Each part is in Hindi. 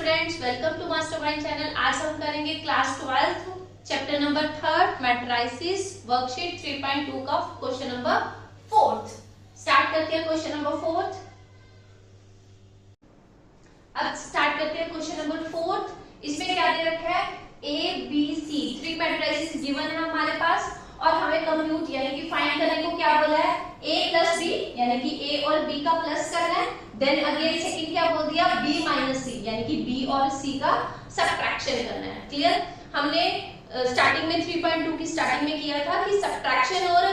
Students, welcome to master mind channel. आज हम करेंगे class 12 chapter number 3 matrices worksheet 3.2 का क्वेश्चन नंबर 4। स्टार्ट करते हैं क्वेश्चन नंबर 4। अब स्टार्ट करते हैं क्वेश्चन नंबर 4। इसमें क्या दे रखा है? A B C 3 matrices given है हमारे पास और हमें कंप्यूट यानी कि फाइंड करने को क्या बोला है? a प्लस बी यानी कि a और b का प्लस करना है। देन अगेन सेकंड क्या बोल दिया? b माइनस सी यानी कि b और c का सब्ट्रैक्शन करना है। क्लियर? हमने स्टार्टिंग में 3.2 की स्टार्टिंग में किया था कि सब्ट्रैक्शन और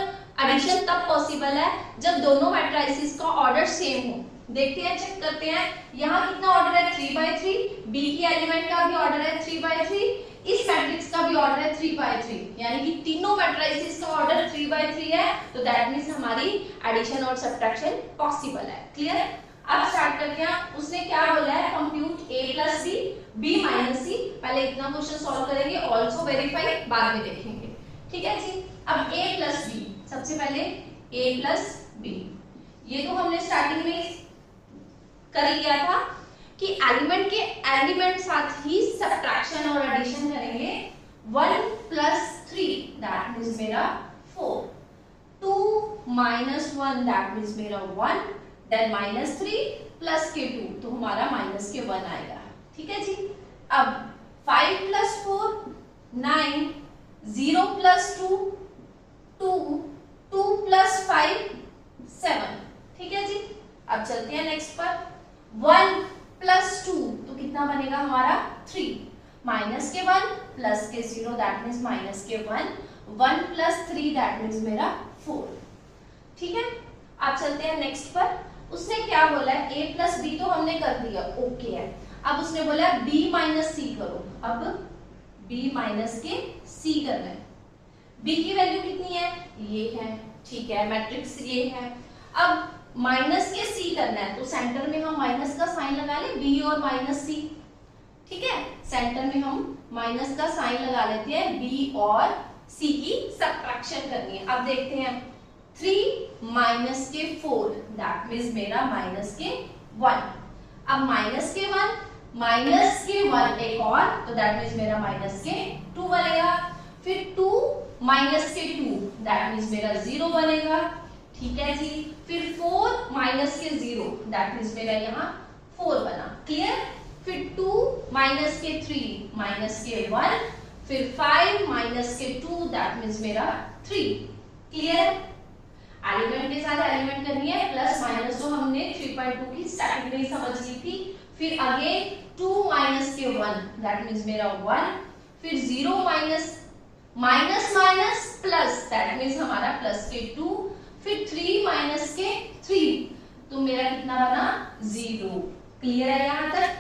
एडिशन तब पॉसिबल है जब दोनों मैट्रिसेस का ऑर्डर सेम हो। देखते हैं, चेक करते हैं। यहाँ कितना ऑर्डर है? 3/3। b की एलिमेंट का भी ऑर्डर है 3/3। इस मैट्रिक्स का भी ऑर्डर है 3/3 यानी कि तीनों मैट्रिसेस का ऑर्डर 3/3 है। तो दैट मींस हमारी एडिशन और सब्ट्रैक्शन पॉसिबल है। क्लियर? अब स्टार्ट करते हैं। उसने क्या बोला है? Compute a plus b b minus c। पहले इतना क्वेश्चन सॉल्व करेंगे, ऑल्सो वेरीफाई बाद में देखेंगे। ठीक है जी। अब a प्लस b, सबसे पहले a प्लस b, ये तो हमने स्टार्टिंग में कर लिया था कि एलिमेंट के एलिमेंट साथ ही सब्ट्रैक्शन और एडिशन करेंगे। 1 प्लस 3 दैट मींस मेरा 4, 2 माइनस 1 दैट मींस मेरा 1, देन माइनस 3 प्लस के 2 तो हमारा माइनस के 1 आएगा। ठीक है जी। अब 5 प्लस 4 9, 0 प्लस 2 2, 2 प्लस 5 7। ठीक है जी। अब चलते हैं नेक्स्ट पर। 1 प्लस 2 तो कितना बनेगा हमारा? 3, माइनस के 1 प्लस के 0 दैट मींस माइनस के 1, 1 प्लस 3 दैट मींस मेरा 4। ठीक है। अब चलते हैं नेक्स्ट पर। उसने क्या बोला है? a प्लस b तो हमने कर दिया, ओके है। अब उसने बोला b माइनस c करो। अब b माइनस के c करना है। b की वैल्यू कितनी है? ये है। ठीक है, मैट्रिक्स ये है। अब माइनस के c करना है तो सेंटर में हम माइनस का साइन लगा ले, b और माइनस c। ठीक है, सेंटर में हम माइनस का साइन लगा लेते हैं, b और c की सब्ट्रैक्शन करनी है। अब देखते हैं 3 माइनस के 4 दैट मींस मेरा माइनस के 1। अब माइनस के 1 माइनस के 1 एक और तो दैट मींस मेरा माइनस के 2 बनेगा। फिर 2 माइनस के 2 दैट मींस मेरा 0 बनेगा। ठीक है जी। फिर 4 माइनस के 0 दैट मींस मेरा यहाँ 4 बना। क्लियर? फिर 2 माइनस के 3 माइनस के 1, फिर 5 माइनस के 2 दैट मींस मेरा 3। क्लियर? एलिमेंट के साथ एलिमेंट करनी है, प्लस माइनस तो हमने 3.2 की स्टार्टिंग में ही समझ ली थी। फिर अगेन 2 माइनस के 1 दैट मींस मेरा 1, फिर 0 minus minus minus plus that means हमारा प्लस के 2, फिर 3 माइनस के 3 तो मेरा कितना बना? 0। क्लियर है यहां तक?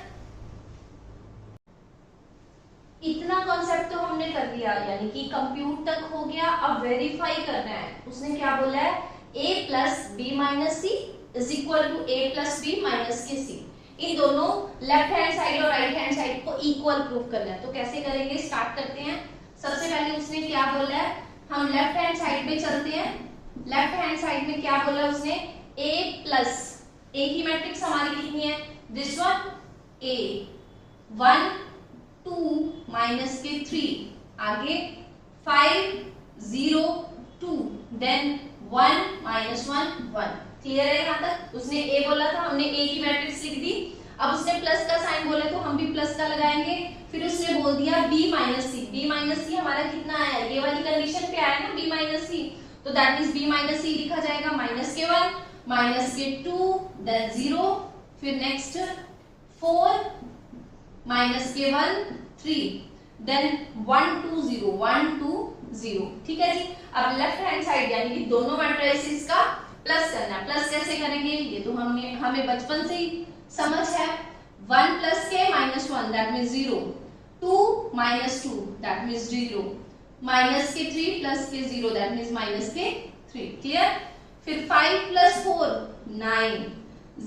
इतना कॉन्सेप्ट तो हमने कर दिया यानी कि कंप्यूट तक हो गया। अब वेरीफाई करना है। उसने क्या बोला है? a plus B minus C is equal to a plus B minus के c। इन दोनों लेफ्ट हैंड साइड और राइट हैंड साइड को इक्वल प्रूफ करना है। तो कैसे करेंगे? स्टार्ट करते हैं। सबसे पहले उसने क्या बोला है? हम लेफ्ट हैंड साइड पे चलते हैं। लेफ्ट हैंड साइड में क्या बोला उसने? a प्लस a की मैट्रिक्स हमारी कितनी है? दिस वन a 1 2 माइनस के 3, आगे 5 0 2, देन 1 माइनस 1 1। क्लियर है यहाँ तक? उसने a बोला था, हमने a की मैट्रिक्स लिख दी। अब उसने प्लस का साइन बोला तो हम भी प्लस का लगाएंगे। फिर उसने बोल दिया b माइनस सी। b माइनस सी हमारा कितना आया? ये वाली कंडीशन पे आया ना b माइनस सी, तो दैट मींस b माइनस सी लिखा जाएगा। माइनस के 1 माइनस के 2 देन 0, फिर नेक्स्ट 4 माइनस के 1 3, देन 1 2 0 1 2 0। ठीक है जी। अब लेफ्ट हैंड साइड यानी कि दोनों मैट्रिसेस का प्लस करना है। प्लस कैसे करेंगे? ये तो हमें बचपन से ही समझ है। 1 प्लस के minus 1 that means 0, 2 minus 2 that means 0, minus के 3 प्लस के 0 दैट मींस माइनस के 3। क्लियर? फिर 5 plus 4 9,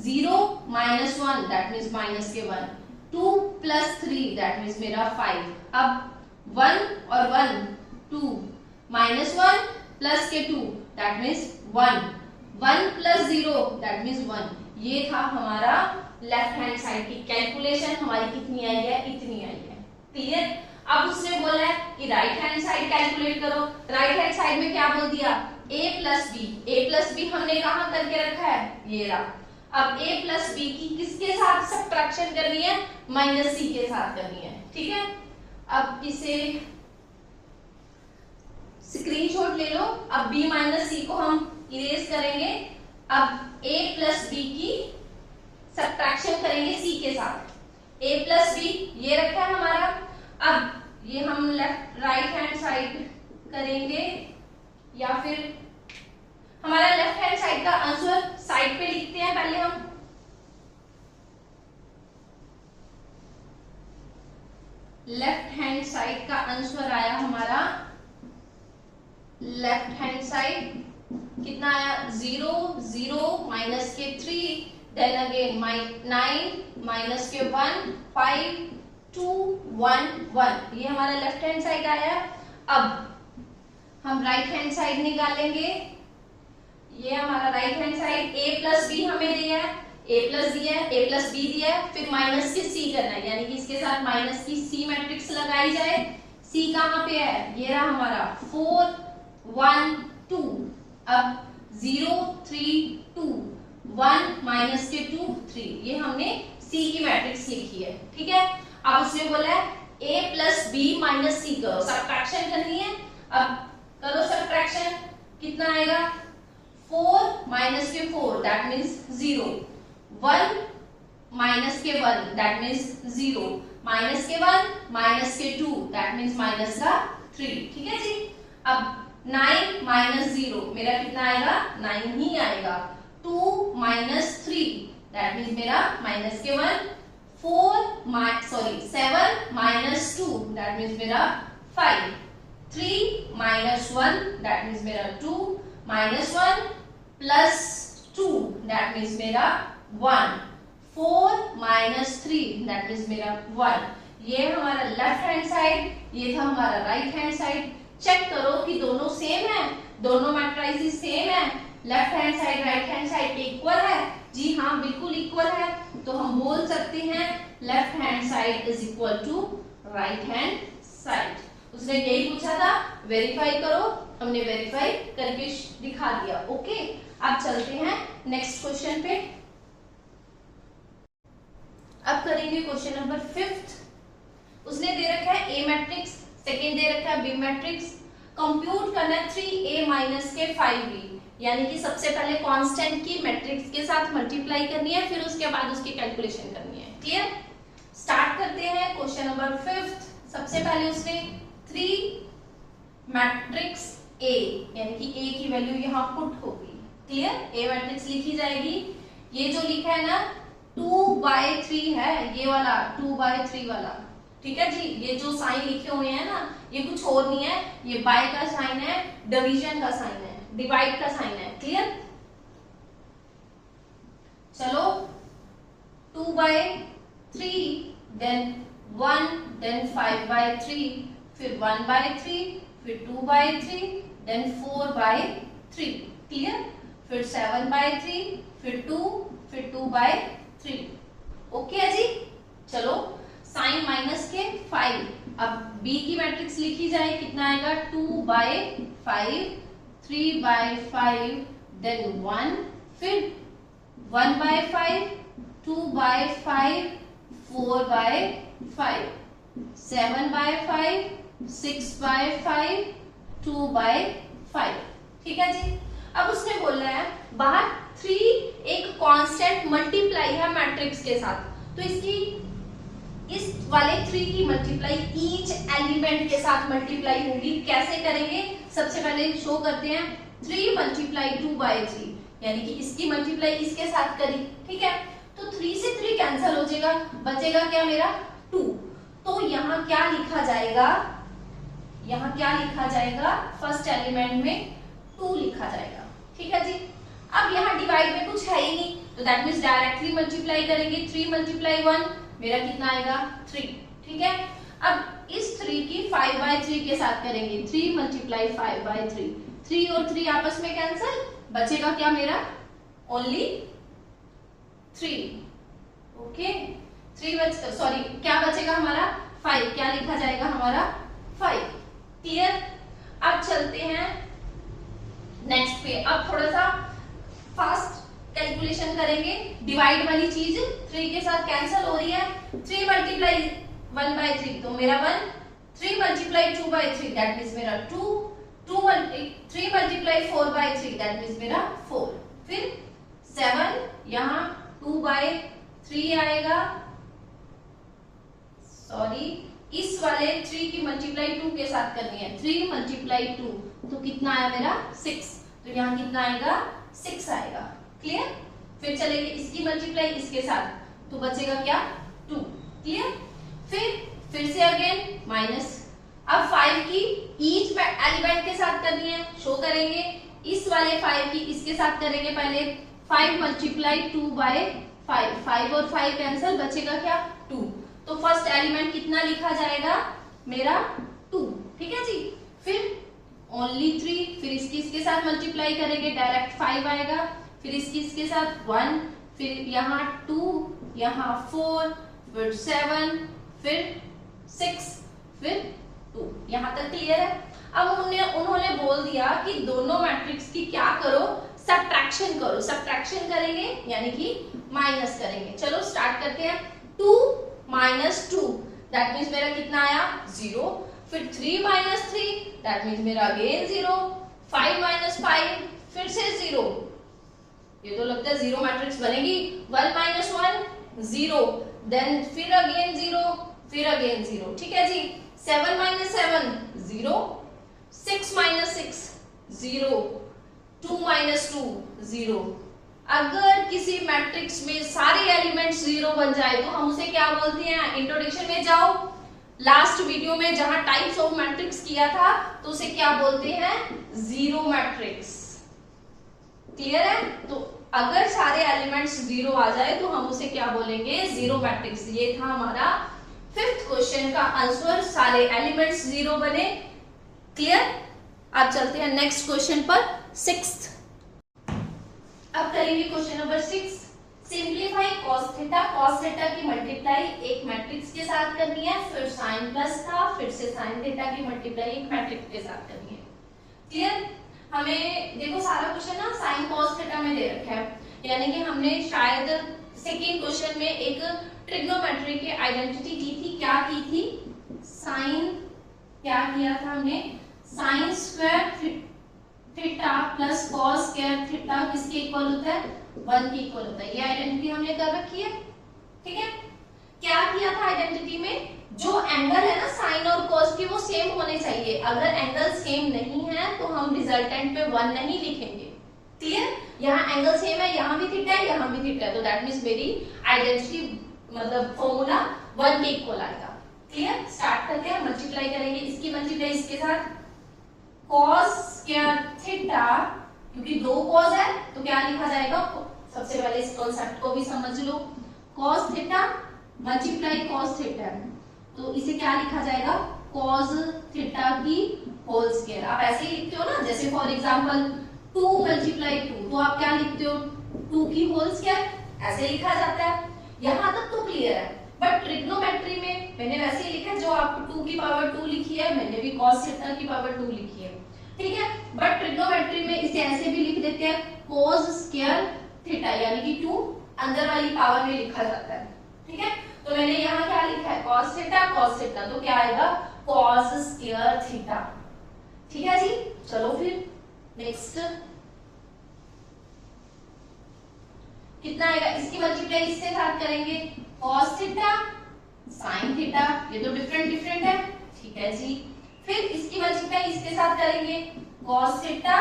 0 minus 1 that means minus के 1, 2 प्लस 3 दैट मींस मेरा 5। अब 1 और 1 2, माइनस 1 प्लस के 2 that means 1, 1 plus 0 that means 1। ये था हमारा लेफ्ट हैंड साइड की कैलकुलेशन हमारी कितनी आई है, इतनी आई है। क्लियर। अब उसने बोला है कि राइट हैंड साइड कैलकुलेट करो। राइट हैंड साइड में क्या बोल दिया, a plus B. A plus B हमने कहां करके रखा है, ये रहा। अब a प्लस बी की किसके साथ सब्ट्रैक्शन करनी है, माइनस सी के साथ करनी है। ठीक है, अब इसे स्क्रीनशॉट ले लो। अब b माइनस सी को हम इरेज करेंगे। अब a प्लस बी की सब्ट्रैक्शन करेंगे c के साथ। a प्लस बी ये रखा है हमारा। अब ये हम लेफ्ट राइट हैंड साइड करेंगे, या फिर हमारा लेफ्ट हैंड साइड का आंसर साइड पे लिखते हैं पहले हम। लेफ्ट हैंड साइड का आंसर आया हमारा, लेफ्ट हैंड साइड कितना आया, 0 0 माइनस के 3, देन अगेन 9 माइनस के 1 5 2 1 1, ये हमारा लेफ्ट हैंड साइड आया। अब हम राइट हैंड साइड निकालेंगे। ये हमारा right hand side a plus B हमें दिया है, a प्लस दिया है, a प्लस बी दिया है, फिर माइनस के c करना है, यानी कि इसके साथ माइनस की c मैट्रिक्स लगाई जाए। c कहां पे है, ये रहा हमारा 4 1 2। अब 0 3 2 1 माइनस के 2 3, ये हमने c की मैट्रिक्स लिखी है। ठीक है, अब उसने बोला है a प्लस बी माइनस सी करो, सब्ट्रैक्शन करनी है। अब करो सब्ट्रैक्शन, कितना आएगा, 4 माइनस के 4 दैट मींस 0, 1 माइनस के 1 दैट मींस 0, माइनस के 1 माइनस के 2 दैट मींस माइनस का 3। ठीक है जी। अब 9 माइनस 0 मेरा कितना आएगा, 9 ही आएगा। 2 माइनस 3 दैट मींस मेरा माइनस के 1, 7 माइनस 2 दैट मींस मेरा 5, 3 माइनस 1 दैट मींस मेरा 2, माइनस 1 प्लस 2 दैट मींस मेरा 1, 4 माइनस 3 दैट मींस मेरा 1। ये हमारा लेफ्ट हैंड साइड, ये था हमारा राइट हैंड साइड। चेक करो कि दोनों सेम है, दोनों मैट्रिसेस सेम है, left hand side right hand side equal है। जी हाँ, बिल्कुल इक्वल है। तो हम बोल सकते हैं left hand side is equal to right hand side. उसने यही पूछा था, वेरीफाई करो, हमने वेरीफाई करके दिखा दिया। ओके, अब चलते हैं नेक्स्ट क्वेश्चन पे। अब करेंगे क्वेश्चन नंबर 5। उसने दे रखा है a मैट्रिक्स, सेकेंड दे रखा है b मैट्रिक्स, कंप्यूट करना 3a माइनस के 5b, यानी कि सबसे पहले कांस्टेंट की मैट्रिक्स के साथ मल्टीप्लाई करनी है, फिर उसके बाद उसकी कैलकुलेशन करनी है। क्लियर, स्टार्ट करते हैं क्वेश्चन नंबर 5। सबसे पहले उसने 3 मैट्रिक्स A, यानी कि A की वैल्यू यहाँ पुट होगी। क्लियर, A मैट्रिक्स लिखी जाएगी। ये जो लिखा है ना 2/3 है, ये वाला 2/3 वाला। ठीक है जी, ये जो साइन लिखे हुए हैं ना, ये कुछ और नहीं है, ये बाय का साइन है, डिवीजन का साइन है, डिवाइड का साइन है। क्लियर, चलो 2/3 देन 1 देन 5/3, फिर 1/3, फिर 2/3 देन 4/3। क्लियर, फिर 7/3, फिर 2, फिर 2/3। ओके है जी। चलो साइन माइनस के 5। अब b की मैट्रिक्स लिखी जाए, कितना आएगा, 2/5, 3/5 देन 1, फिर 1/5, 2/5, 4/5, 7/5, 6/5, 2/5। ठीक है जी। अब उसने बोला है बाहर 3 एक कांस्टेंट मल्टीप्लाई है मैट्रिक्स के साथ, तो इसकी इस वाले 3 की मल्टीप्लाई ईच एलिमेंट के साथ मल्टीप्लाई होगी। कैसे करेंगे, सबसे पहले शो करते हैं 3 मल्टीप्लाई 2/3, यानी कि इसकी मल्टीप्लाई इसके साथ करी। ठीक है, तो 3 से 3 कैंसिल हो जाएगा, बचेगा क्या मेरा 2। तो यहाँ क्या लिखा जाएगा, यहाँ क्या लिखा जाएगा, फर्स्ट एलिमेंट में 2 लिखा जाएगा। ठीक है जी। अब यहाँ डिवाइड में कुछ है ही नहीं, तो दैट मींस डायरेक्टली मल्टीप्लाई करेंगे। 3 मल्टीप्लाई 1 मेरा कितना आएगा 3। ठीक है, अब इस 3 की 5/3 के साथ करेंगे। 3 मल्टीप्लाई 5/3, 3 और 3 आपस में कैंसिल, बचेगा क्या मेरा ओनली 3। ओके 3 क्या बचेगा हमारा 5, क्या लिखा जाएगा हमारा 5। क्लियर। अब चलते हैं नेक्स्ट पे। अब थोड़ा सा फास्ट कैलकुलेशन करेंगे। डिवाइड वाली चीज 3 के साथ कैंसिल हो रही है। 3 मल्टीप्लाई 1/3 तो मेरा 1, 3 मल्टीप्लाई 2/3 दैट मींस मेरा 2, 3 मल्टीप्लाई 4/3 दैट मींस मेरा 4, फिर 7 यहाँ 2/3 आएगा। सॉरी, इस वाले 3 की मल्टीप्लाई 2 के साथ करनी है। 3 मल्टीप्लाई 2 तो कितना आया मेरा 6, तो यहाँ कितना आएगा 6 आएगा। क्लियर। फिर चलेगी इसकी मल्टीप्लाई इसके साथ तो बचेगा क्या 2। क्लियर। फिर से अगेन माइनस। अब 5 की ईच एलिमेंट के साथ करनी है, शो करेंगे। इस वाले 5 की इसके साथ करेंगे पहले। 5 मल्टीप्लाई 2/5, 5 और 5 कैंसिल, बचेगा क्या 2। तो फर्स्ट एलिमेंट कितना लिखा जाएगा मेरा 2। ठीक है जी। फिर ओनली 3, फिर इसके साथ मल्टीप्लाई करेंगे डायरेक्ट 5 आएगा। फिर इसके साथ 1, फिर यहाँ 2, यहाँ 4, फिर 7, फिर 6, फिर 2। यहाँ तक क्लियर है। अब उन्होंने बोल दिया कि दोनों मैट्रिक्स की क्या करो, सब्ट्रैक्शन करो। सब्ट्रैक्शन करेंगे यानी कि माइनस करेंगे। चलो स्टार्ट करते हैं। 2 माइनस 2 दैट मीन्स मेरा कितना आया 0। फिर 3 माइनस 3 दैट मीन्स मेरा अगेन 0। 5 माइनस 5 फिर से 0। ये तो लगता है 0 मैट्रिक्स बनेगी। 1 माइनस 1 0, देन फिर अगेन 0, फिर अगेन 0। ठीक है जी। 7 माइनस 7 0, 6 माइनस 6 0, 2 माइनस 2 0। अगर किसी मैट्रिक्स में सारे एलिमेंट्स 0 बन जाए तो हम उसे क्या बोलते हैं। इंट्रोडक्शन में जाओ, लास्ट वीडियो में जहां टाइप्स ऑफ मैट्रिक्स किया था तो उसे क्या बोलते हैं 0 मैट्रिक्स। क्लियर है। तो अगर सारे एलिमेंट्स 0 आ जाए तो हम उसे क्या बोलेंगे 0 मैट्रिक्स। ये था हमारा 5th क्वेश्चन का आंसर, सारे एलिमेंट्स 0 बने। क्लियर। अब चलते हैं नेक्स्ट क्वेश्चन पर 6th। अब करेंगे question number 6। Simplify cos theta. cos theta की मल्टीप्लाई एक मैट्रिक्स के साथ करनी है, फिर साइन प्लस था, फिर से साइन थीटा की मल्टीप्लाई एक मैट्रिक्स के साथ करनी है। क्लियर। हमें देखो सारा क्वेश्चन ना साइन cos थीटा में दे रखा है, यानी कि हमने शायद सेकेंड क्वेश्चन में एक ट्रिग्नोमेट्री की आइडेंटिटी की थी। क्या की थी साइन, क्या किया था हमने sine square theta plus cos square theta किसके इक्वल होता है 1 के इक्वल होता है। ये आइडेंटिटी हमने कर रखी है। ठीक है। क्या किया था आइडेंटिटी में, जो एंगल है ना साइन और कॉस के वो सेम होने चाहिए। अगर एंगल सेम नहीं है तो हम रिजल्टेंट में 1 नहीं लिखेंगे। क्लियर। यहाँ एंगल सेम है, यहाँ भी थीटा है, यहाँ भी थीटा है, तो दैट मींस मेरी आइडेंटिटी मतलब फॉर्मूला 1 के इक्वल आएगा। क्लियर। स्टार्ट करते हैं, मल्टीप्लाई करेंगे इसकी मल्टीप्लाई इसके साथ। cos स्क्वायर थीटा, क्योंकि 2 cos है तो क्या लिखा जाएगा, सबसे पहले इस कॉन्सेप्ट को भी समझ लो। cos theta multiply cos theta, तो इसे क्या लिखा जाएगा cos थीटा की होल स्क्वायर। आप ऐसे ही लिखते हो ना, जैसे फॉर एग्जांपल 2 मल्टीप्लाई 2 तो आप क्या लिखते हो 2 की होल स्क्वायर, ऐसे लिखा जाता है। यहां तक तो क्लियर है। बट ट्रिग्नोमेट्री में मैंने वैसे ही लिखा, जो आपको 2 की पावर 2 लिखी है मैंने भी cos थीटा की पावर 2 लिखी है। ठीक है। बट ट्रिग्नोमेट्री में इसे ऐसे भी लिख देते हैं cos स्क्वायर थीटा, यानी कि 2 अंदर वाली पावर में लिखा जाता है। ठीक है। तो मैंने यहाँ क्या लिखा है cos थीटा, तो क्या आएगा cos स्क्वायर थीटा। ठीक है जी। चलो फिर नेक्स्ट कितना आएगा, इसकी मल्टीप्लाई इसके साथ करेंगे cos थीटा sin थीटा, ये तो डिफरेंट है। ठीक है जी। फिर इसकी मल्टीप्लाई इसके साथ करेंगे cos थीटा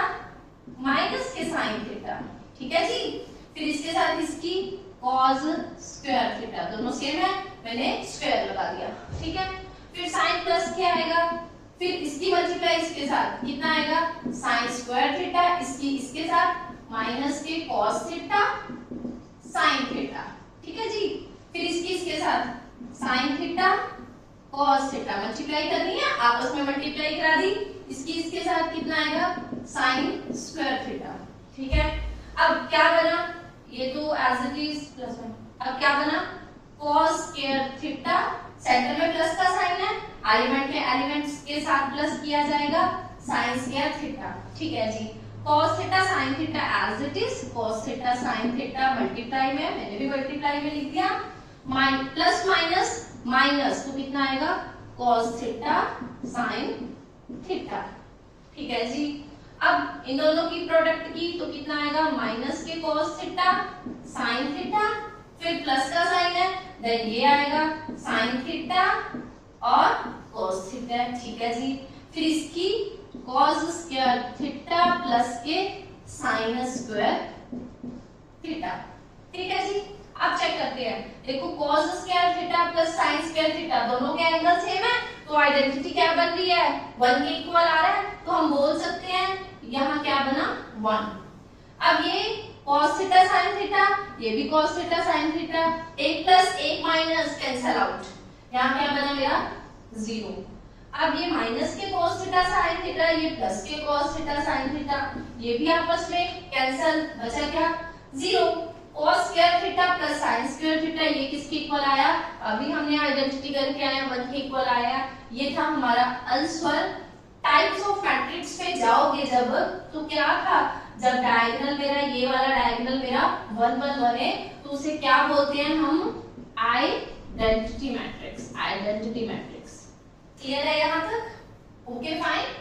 माइनस के sin थीटा। ठीक है जी। फिर इसके साथ इसकी cos स्क्वायर थीटा, दोनों सेम है, मैंने स्क्वायर लगा दिया। ठीक है। फिर sin प्लस क्या आएगा, फिर इसकी मल्टीप्लाई इसके साथ कितना आएगा sin स्क्वायर थीटा, इसकी इसके साथ माइनस के cos थीटा sin थीटा। ठीक है जी। फिर इसकी इसके साथ sin theta cos theta, multiply करनी है, आपस में मल्टीप्लाई करा दी। इसकी इसके साथ कितना आएगा sin स्क्वायर थीटा। ठीक है। अब क्या बना, ये तो एज इट इज प्लस 1। अब क्या बना cos स्क्वायर थीटा, सेंटर में प्लस का साइन है, एलिमेंट के एलिमेंट्स के साथ प्लस किया जाएगा, sin स्क्वायर थीटा। ठीक है जी, cos theta sin theta as it is, cos theta sin theta multiply में, मैंने भी मल्टीप्लाई में लिख दिया, प्लस माइनस माइनस तो कितना आएगा cos थीटा sin थीटा। ठीक है जी, अब इन दोनों की प्रोडक्ट की तो कितना आएगा माइनस के cos थीटा sin थीटा, फिर प्लस का साइन है, देन ये आएगा sin थीटा और cos थीटा। ठीक है जी, फिर इसकी cos स्क्वायर थीटा प्लस के sin स्क्वायर थीटा। ठीक है जी, अब चेक करते हैं, देखो cos square theta plus sin square theta दोनों के एंगल सेम है, तो आइडेंटिटी क्या बन रही है 1 के इक्वल आ रहा है, तो हम बोल सकते हैं यहाँ क्या बना 1। अब ये cos थीटा sin थीटा, ये भी cos थीटा sin थीटा, एक प्लस एक माइनस कैंसल आउट, यहाँ क्या बना मेरा 0। अब ये माइनस के cos थीटा sin थीटा, ये प्लस के cos थीटा sin थीटा, ये भी आपस में कैंसल, बचा क्या 0। cos square theta plus sin square theta ये किसके इक्वल आया, अभी हमने आइडेंटिटी करके आए 1 के इक्वल आया। ये था हमारा आंसर। टाइप्स ऑफ मैट्रिक्स पे जाओगे जब, तो क्या था, जब डायगोनल मेरा ये वाला डायगोनल मेरा 1 1 1 है, तो उसे क्या बोलते हैं हम identity matrix. Identity matrix clear है यहाँ तक? Okay fine.